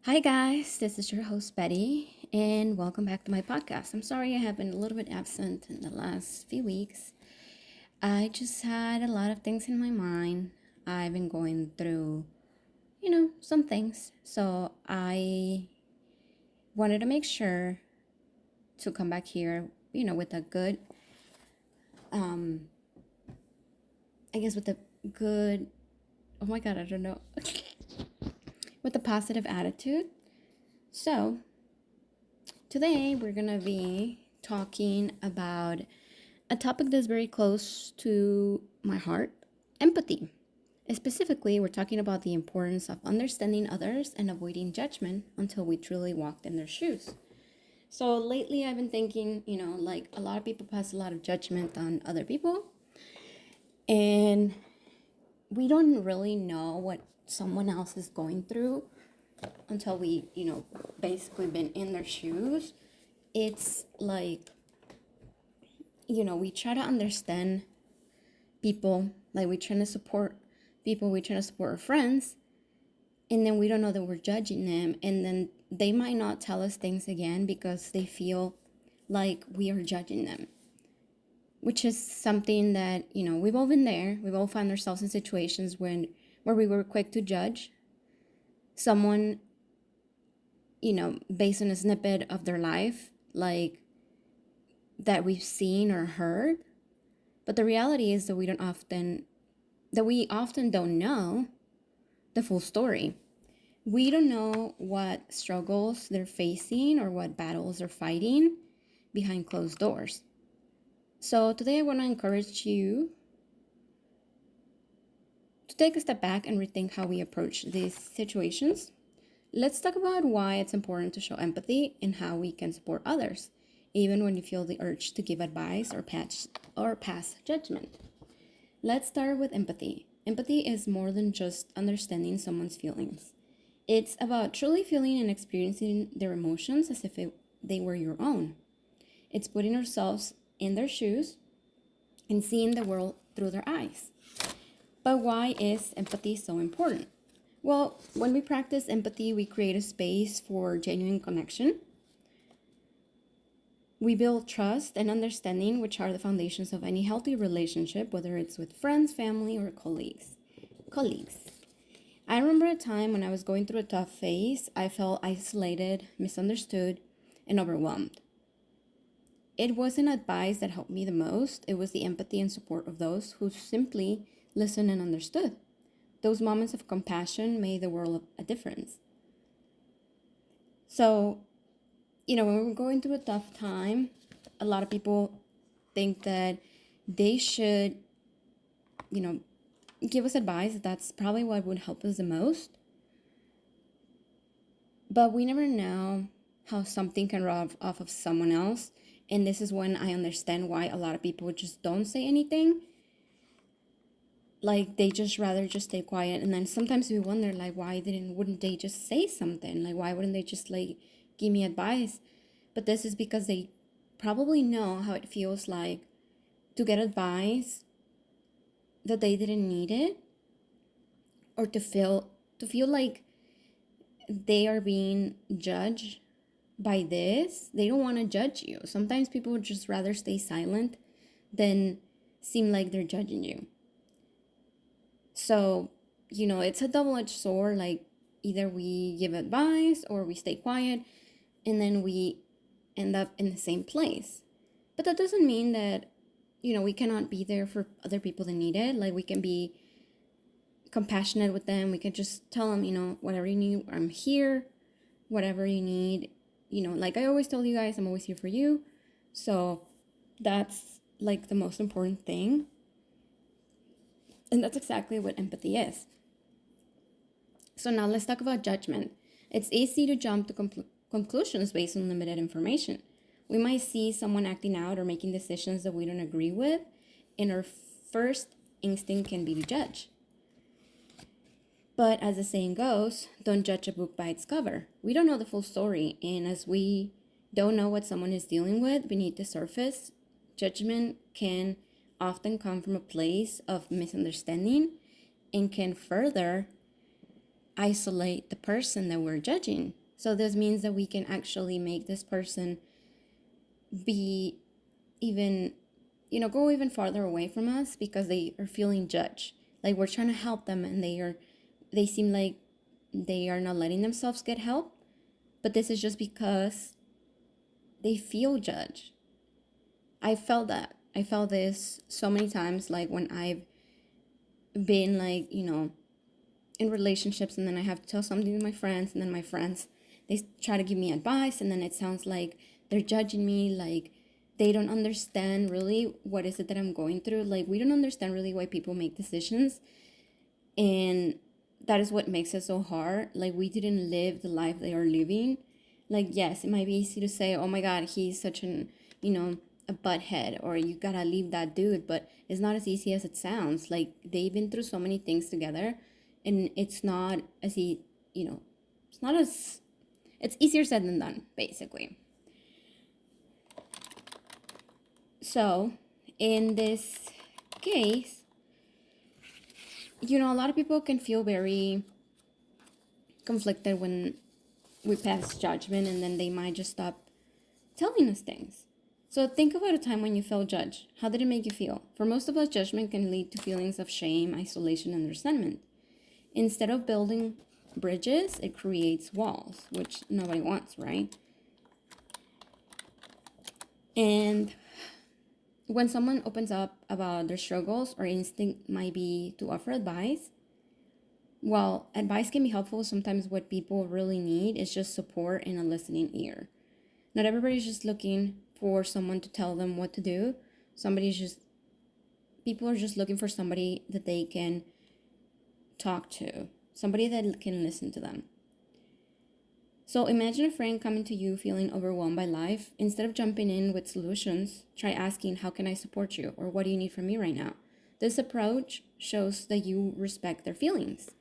Hi, guys. This is your host, Betty, and welcome back to my podcast. I'm sorry I have been a little bit absent in the last few weeks. I just had a lot of things in my mind. I've been going through, some things. So I wanted to make sure to come back here, with a good, um, with a good, oh my God, I don't know, with a positive attitude. So today we're going to be talking about a topic that's very close to my heart: empathy. Specifically, we're talking about the importance of understanding others and avoiding judgment until we truly walked in their shoes. So, lately, I've been thinking, like a lot of people pass a lot of judgment on other people, and we don't really know what someone else is going through until we, basically been in their shoes. It's like, we try to understand people, like we trying to support people, we trying to support our friends, and then we don't know that we're judging them, and then they might not tell us things again because they feel like we are judging them, which is something that we've all been there. We've all found ourselves in situations where we were quick to judge someone, based on a snippet of their life, like that we've seen or heard. But the reality is that we often don't know the full story. We don't know what struggles they're facing or what battles they're fighting behind closed doors. So today I want to encourage you to take a step back and rethink how we approach these situations. Let's talk about why it's important to show empathy and how we can support others, even when you feel the urge to give advice or pass judgment. Let's start with empathy. Empathy is more than just understanding someone's feelings. It's about truly feeling and experiencing their emotions as if they were your own. It's putting ourselves in their shoes and seeing the world through their eyes. But why is empathy so important? Well, when we practice empathy, we create a space for genuine connection. We build trust and understanding, which are the foundations of any healthy relationship, whether it's with friends, family, or colleagues. I remember a time when I was going through a tough phase. I felt isolated, misunderstood, and overwhelmed. It wasn't advice that helped me the most. It was the empathy and support of those who simply listened and understood. Those moments of compassion made the world a difference. So, when we're going through a tough time, a lot of people think that they should, give us advice. That's probably what would help us the most. But we never know how something can rub off of someone else. And this is when I understand why a lot of people just don't say anything. Like they just rather just stay quiet. And then sometimes we wonder, like, wouldn't they just say something? Like, why wouldn't they just give me advice? But this is because they probably know how it feels like to get advice that they didn't need it, or to feel like they are being judged by this. They don't want to judge you. Sometimes people would just rather stay silent than seem like they're judging you. So, it's a double-edged sword. Like, either we give advice or we stay quiet, and then we end up in the same place. But that doesn't mean that, we cannot be there for other people that need it. Like, we can be compassionate with them. We can just tell them, whatever you need, I'm here. Whatever you need, like I always tell you guys, I'm always here for you. So that's like the most important thing. And that's exactly what empathy is. So now let's talk about judgment. It's easy to jump to conclusions based on limited information. We might see someone acting out or making decisions that we don't agree with, and our first instinct can be to judge. But as the saying goes, don't judge a book by its cover. We don't know the full story, and as we don't know what someone is dealing with beneath the surface, judgment can often come from a place of misunderstanding and can further isolate the person that we're judging. So this means that we can actually make this person be even, go even farther away from us because they are feeling judged. Like we're trying to help them and they seem like they are not letting themselves get help. But this is just because they feel judged. I felt that. I felt this so many times, like when I've been like, in relationships and then I have to tell something to my friends and then my friends, they try to give me advice and then it sounds like they're judging me, like they don't understand really what is it that I'm going through. Like we don't understand really why people make decisions, and that is what makes it so hard. Like we didn't live the life they are living. Like yes, it might be easy to say, oh my god, he's such an, a butthead, or you gotta leave that dude, but it's not as easy as it sounds. Like they've been through so many things together, and it's not as it's not as, it's easier said than done, basically. So in this case, a lot of people can feel very conflicted when we pass judgment, and then they might just stop telling us things. So think about a time when you felt judged. How did it make you feel? For most of us, judgment can lead to feelings of shame, isolation, and resentment. Instead of building bridges, it creates walls, which nobody wants, right? And when someone opens up about their struggles, our instinct might be to offer advice. While advice can be helpful, sometimes what people really need is just support and a listening ear. Not everybody's just looking for someone to tell them what to do. People are just looking for somebody that they can talk to, somebody that can listen to them. So imagine a friend coming to you feeling overwhelmed by life. Instead of jumping in with solutions, try asking, how can I support you? Or what do you need from me right now? This approach shows that you respect their feelings.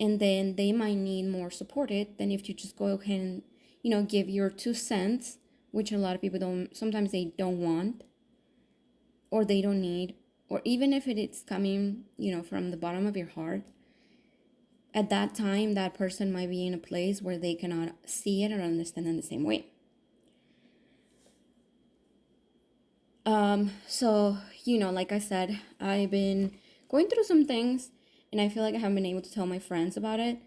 And then they might need more supported than if you just go ahead and, give your 2 cents, which a lot of people sometimes they don't want, or they don't need, or even if it's coming, from the bottom of your heart. At that time, that person might be in a place where they cannot see it or understand it in the same way. So, like I said, I've been going through some things, and I feel like I haven't been able to tell my friends about it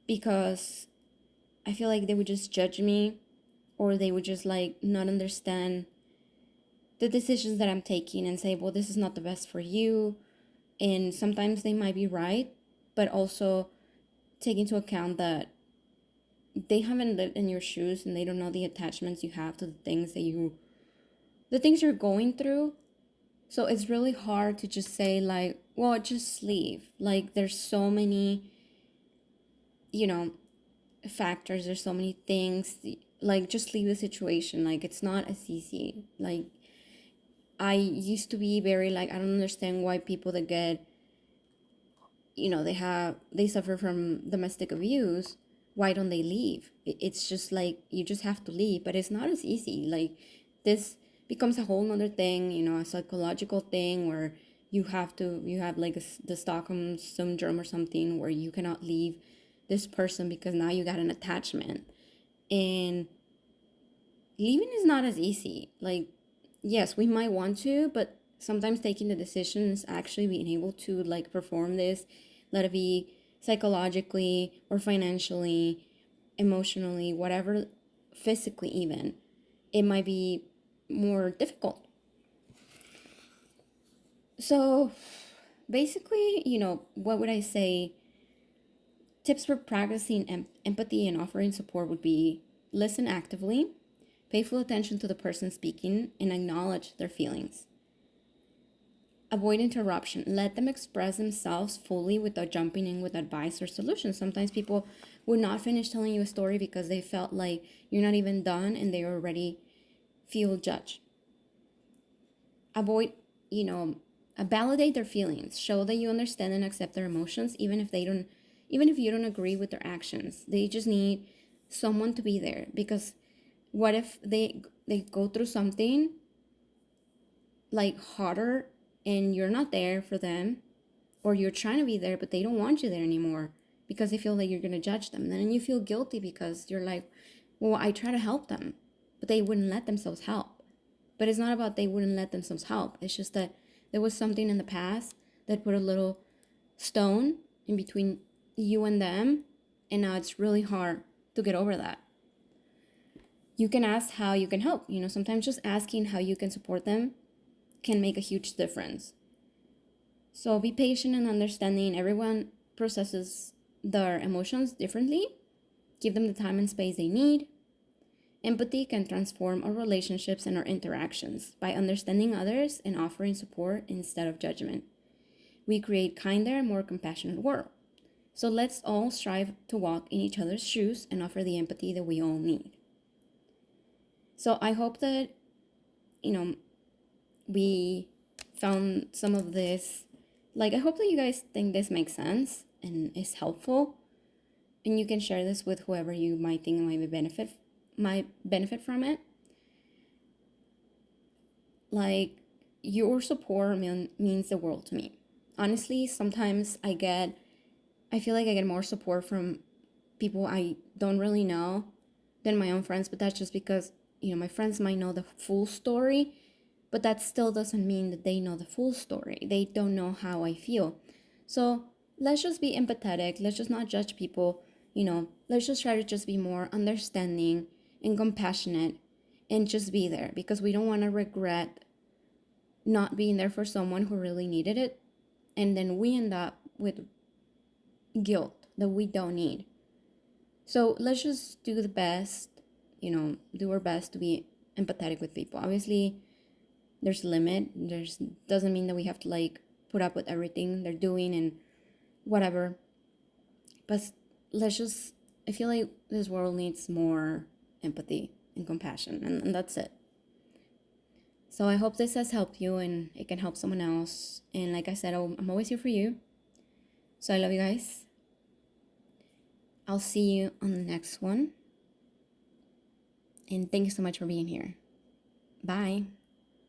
because I feel like they would just judge me, or they would just like not understand the decisions that I'm taking and say, well, this is not the best for you. And sometimes they might be right, but also take into account that they haven't lived in your shoes and they don't know the attachments you have to the things you're going through. So it's really hard to just say like, well, just leave. Like there's so many, factors, there's so many things, like just leave the situation. Like it's not as easy. Like I used to be very like, I don't understand why people that get, they suffer from domestic abuse, why don't they leave? It's just like you just have to leave, but it's not as easy. Like this becomes a whole nother thing, a psychological thing where you have like the Stockholm syndrome or something where you cannot leave this person because now you got an attachment. And leaving is not as easy. Like yes, we might want to, but sometimes taking the decision is actually being able to like perform this, let it be psychologically or financially, emotionally, whatever, physically even, it might be more difficult. So basically, what would I say? Tips for practicing empathy and offering support would be listen actively, pay full attention to the person speaking, and acknowledge their feelings. Avoid interruption. Let them express themselves fully without jumping in with advice or solutions. Sometimes people would not finish telling you a story because they felt like you're not even done and they already feel judged. Avoid, validate their feelings. Show that you understand and accept their emotions, even if you don't agree with their actions. They just need someone to be there, because what if they go through something like harder and you're not there for them, or you're trying to be there but they don't want you there anymore? because they feel like you're going to judge them. And then you feel guilty because you're like, well, I try to help them, but they wouldn't let themselves help. But it's not about they wouldn't let themselves help. It's just that there was something in the past that put a little stone in between you and them, and now it's really hard to get over that. You can ask how you can help. Sometimes just asking how you can support them can make a huge difference. So be patient and understanding. Everyone processes their emotions differently. Give them the time and space they need. Empathy can transform our relationships and our interactions by understanding others and offering support instead of judgment. We create kinder, more compassionate world. So let's all strive to walk in each other's shoes and offer the empathy that we all need. So I hope that, we found some of this. I hope that you guys think this makes sense and is helpful. And you can share this with whoever you might think might benefit from it. Your support means the world to me. Honestly, sometimes I feel like I get more support from people I don't really know than my own friends, but that's just because, my friends might know the full story, but that still doesn't mean that they know the full story. They don't know how I feel. So let's just be empathetic. Let's just not judge people. Let's just try to just be more understanding and compassionate and just be there, because we don't want to regret not being there for someone who really needed it. And then we end up with guilt that we don't need. So let's just do the best, do our best to be empathetic with people. Obviously, there's a limit. Doesn't mean that we have to put up with everything they're doing and whatever. But I feel like this world needs more empathy and compassion, and that's it. So I hope this has helped you and it can help someone else. And like I said, I'm always here for you. So I love you guys. I'll see you on the next one. And thank you so much for being here. Bye.